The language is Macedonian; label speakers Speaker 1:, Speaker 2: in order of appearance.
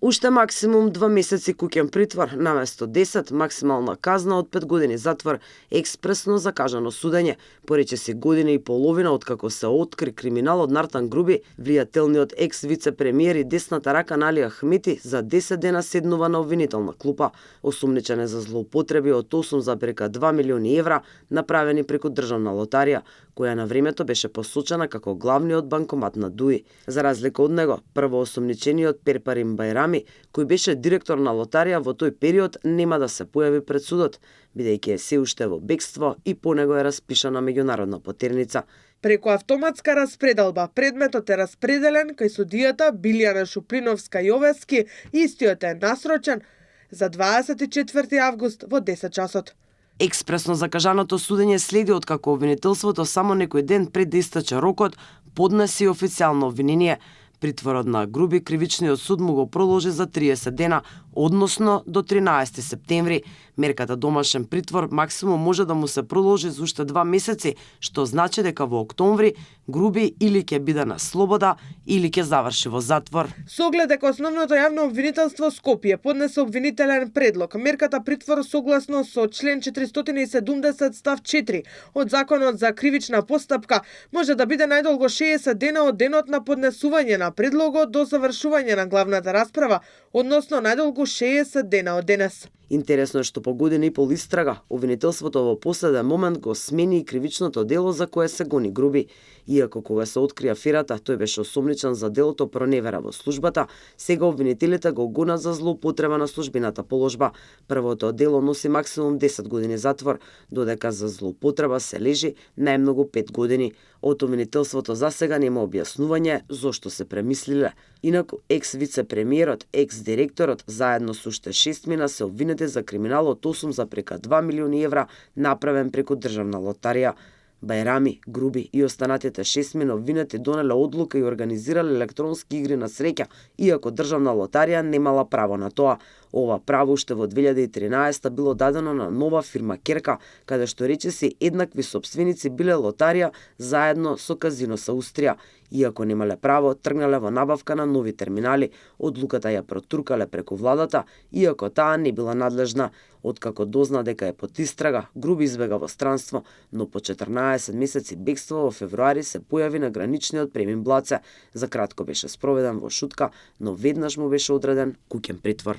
Speaker 1: Уште максимум 2 месеци куќен притвор, наместо 10, максимална казна од 5 години затвор, експресно закажано судење, поречиси година и половина откако се откри криминал од Нартан Груби, влијателниот екс-вице-премиер и десната рака на Али Ахмети за 10 дена седнува на обвинителна клупа, осумничен е за злоупотреби од 8,2 милиони евра направени преку државна лотарија, која на времето беше посочена како главниот банкомат на ДУИ. За разлика од него, првоосумничениот Перпарим Байрами, кој беше директор на лотарија во тој период, нема да се појави пред судот, бидејќи е се уште во бегство и по него е распишана меѓународна потерница.
Speaker 2: Преку автоматска распределба, предметот е распределен кај судијата Билјана Шуприновска-Јовески и истиот е насрочен за 24 август во 10 часот.
Speaker 1: Експресно закажаното судење следи откако обвинителството само некој ден пред да истече рокот поднеси официјално обвинение. Притворот на Груби кривичниот суд му го продолжи за 30 дена, односно до 13 септември. Мерката домашен притвор максимум може да му се продолжи за уште 2 месеци, што значи дека во октомври Груби или ќе биде на слобода, или ќе заврши во затвор.
Speaker 2: Со оглед дека основното јавно обвинителство Скопје поднесе обвинителен предлог, мерката притвор согласно со член 470 став 4 од Законот за кривична постапка може да биде најдолго 60 дена од денот на поднесување на предлогот до завршување на главната расправа, односно најдолго 60 дена од денес.
Speaker 1: Интересно е што по година и пол истрага, обвинителството во последен момент го смени и кривичното дело за кое се гони Груби. Иако кога се откри аферата, тој беше осомничен за делото проневера во службата, сега обвинителите го гонат за злоупотреба на службената положба. Првото дело носи максимум 10 години затвор, додека за злоупотреба се лежи најмногу 5 години. Од обвинителството за сега нема објаснување зошто се премислиле. Инаку екс-вице-премиерот, екс-директорот, заедно со уште 6 мина се обвинети за криминал од 8,2 милиони евра направен преку државна лотарија. Байрами, Груби и останатите 6 мина обвинети донеле одлука и организирале електронски игри на среќа, иако државна лотарија немала право на тоа. Ова право уште во 2013 било дадено на нова фирма Керка, каде што речиси еднакви сопственици биле лотарија заедно со Казино со Аустрија. Иако немале право, тргнале во набавка на нови терминали. Одлуката ја протуркале преку владата, иако таа не била надлежна. Откако дозна дека е под истрага, Груби избега во странство, но по 14 месеци бегство во февруари се појави на граничниот премин Блаце. За кратко беше спроведен во Шутка, но веднаш му беше одреден куќен притвор.